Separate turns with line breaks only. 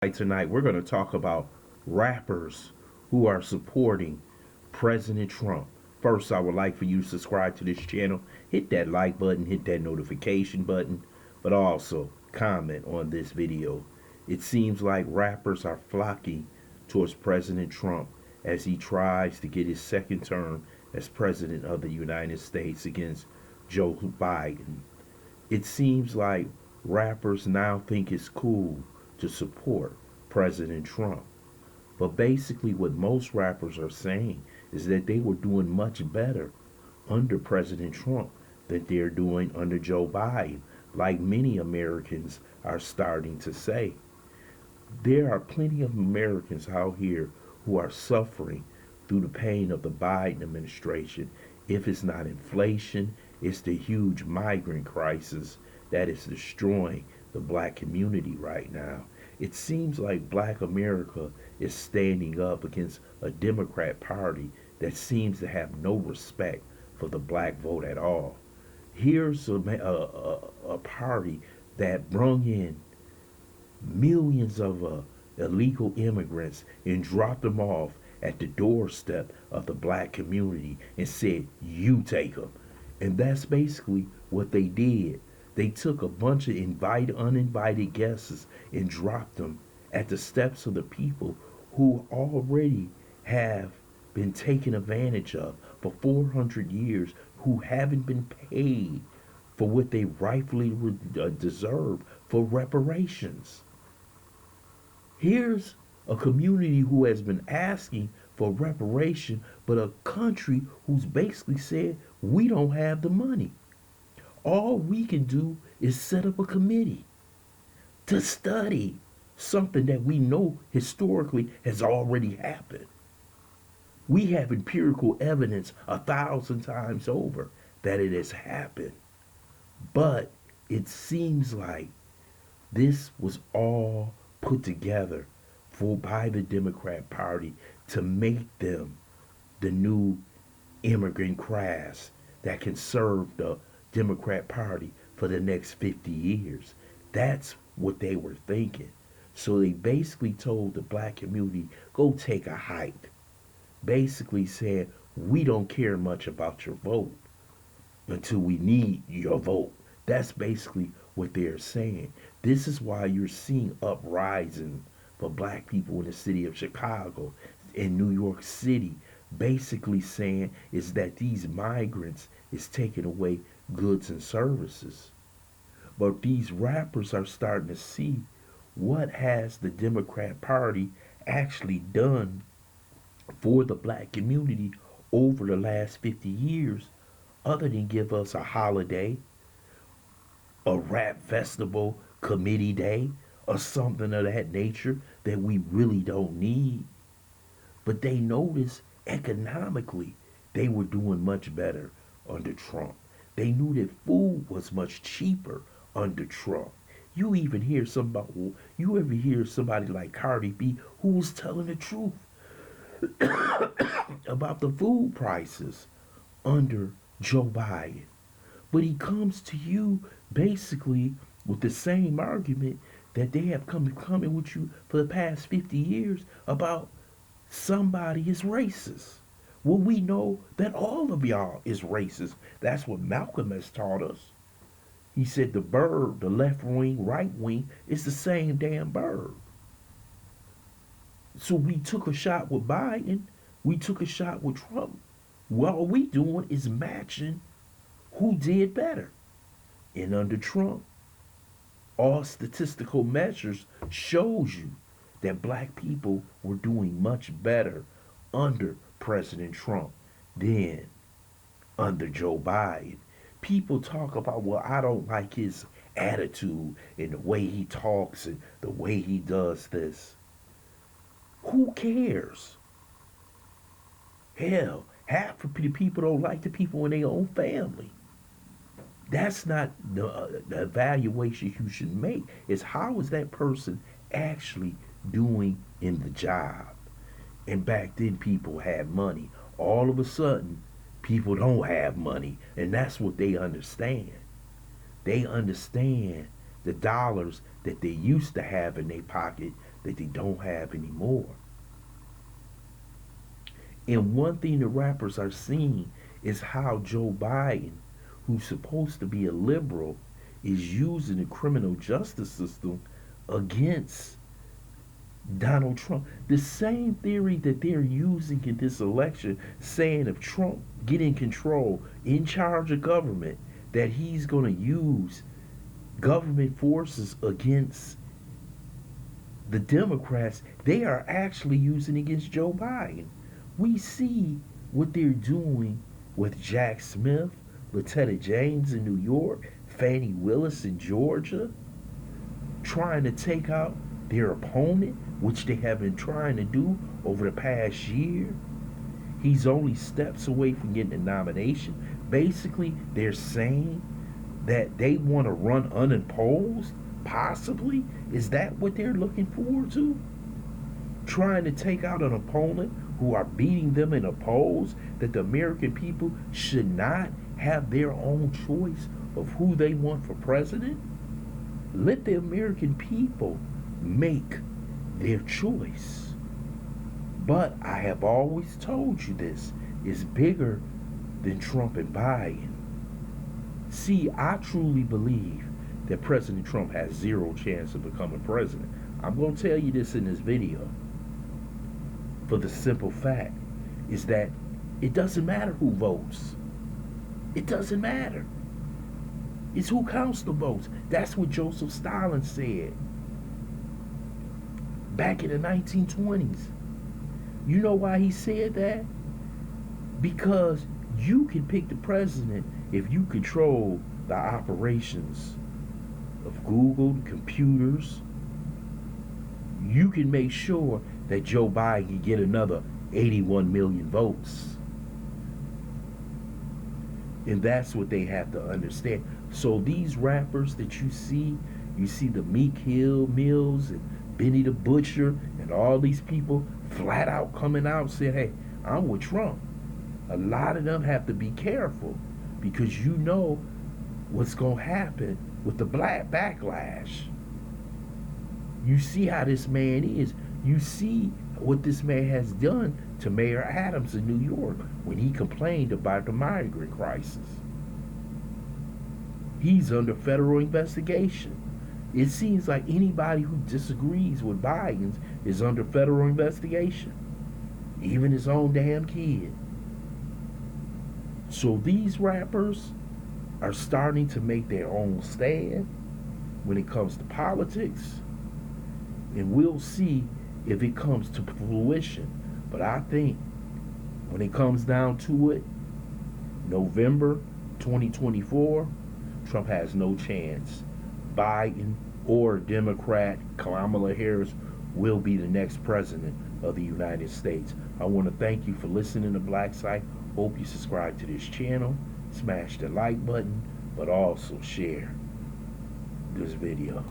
Tonight, we're going to talk about rappers who are supporting President Trump. First, I would like for you to subscribe to this channel, hit that like button, hit that notification button, but also comment on this video. It seems like rappers are flocking towards President Trump as he tries to get his second term as President of the United States against Joe Biden. It seems like rappers now think it's cool to support President Trump. But basically, what most rappers are saying is that they were doing much better under President Trump than they're doing under Joe Biden, like many Americans are starting to say. There are plenty of Americans out here who are suffering through the pain of the Biden administration. If it's not inflation, it's the huge migrant crisis that is destroying the black community right now. It seems like black America is standing up against a Democrat party that seems to have no respect for the black vote at all. Here's a party that brung in millions of illegal immigrants and dropped them off at the doorstep of the black community and said, you take them. And that's basically what they did. They took a bunch of uninvited guests and dropped them at the steps of the people who already have been taken advantage of for 400 years, who haven't been paid for what they rightfully deserve for reparations. Here's a community who has been asking for reparation, but a country who's basically said, we don't have the money. All we can do is set up a committee to study something that we know historically has already happened. We have empirical evidence 1,000 times over that it has happened. But it seems like this was all put together by the Democrat Party to make them the new immigrant class that can serve the Democrat Party for the next 50 years. That's what they were thinking. So they basically told the black community, go take a hike. Basically said, we don't care much about your vote until we need your vote. That's basically what they're saying. This is why you're seeing uprising for black people in the city of Chicago, in New York City, basically saying is that these migrants is taking away goods and services. But these rappers are starting to see what has the Democrat Party actually done for the black community over the last 50 years, other than give us a holiday, a rap festival, committee day, or something of that nature that we really don't need. But they noticed economically they were doing much better under Trump. They knew that food was much cheaper under Trump. You ever hear somebody like Cardi B who was telling the truth about the food prices under Joe Biden? But he comes to you basically with the same argument that they have coming with you for the past 50 years about somebody is racist. Well, we know that all of y'all is racist. That's what Malcolm has taught us. He said the bird, the left wing, right wing, is the same damn bird. So we took a shot with Biden. We took a shot with Trump. Well, all we doing is matching who did better. And under Trump, all statistical measures shows you that black people were doing much better under President Trump than under Joe Biden. People talk about, well, I don't like his attitude and the way he talks and the way he does this. Who cares? Hell, half of the people don't like the people in their own family. That's not the evaluation you should make. It's how is that person actually doing in the job? And back then people had money. All of a sudden, people don't have money. And that's what they understand. They understand the dollars that they used to have in their pocket that they don't have anymore. And one thing the rappers are seeing is how Joe Biden, who's supposed to be a liberal, is using the criminal justice system against Donald Trump. The same theory that they're using in this election, saying if Trump get in control, in charge of government, that he's going to use government forces against the Democrats, they are actually using against Joe Biden. We see what they're doing with Jack Smith, Lieutenant James in New York, Fannie Willis in Georgia, trying to take out their opponent, which they have been trying to do over the past year. He's only steps away from getting a nomination. Basically, they're saying that they want to run unopposed, possibly. Is that what they're looking forward to? Trying to take out an opponent who are beating them in a polls, that the American people should not have their own choice of who they want for president? Let the American people make their choice. But I have always told you this is bigger than Trump and Biden. See, I truly believe that President Trump has zero chance of becoming president. I'm going to tell you this in this video. For the simple fact is that it doesn't matter who votes. It doesn't matter. It's who counts the votes. That's what Joseph Stalin said back in the 1920s. You know why he said that? Because you can pick the president if you control the operations of Google, the computers. You can make sure that Joe Biden can get another 81 million votes. And that's what they have to understand. So these rappers that you see the Meek Hill Mills and Benny the Butcher and all these people flat out coming out saying, hey, I'm with Trump. A lot of them have to be careful because you know what's going to happen with the black backlash. You see how this man is. You see what this man has done to Mayor Adams in New York when he complained about the migrant crisis. He's under federal investigation. It seems like anybody who disagrees with Biden is under federal investigation. Even his own damn kid. So these rappers are starting to make their own stand when it comes to politics. And we'll see if it comes to fruition. But I think when it comes down to it, November 2024, Trump has no chance. Biden or Democrat Kamala Harris will be the next president of the United States. I want to thank you for listening to BLACKSITE. Hope you subscribe to this channel, smash the like button, but also share this video.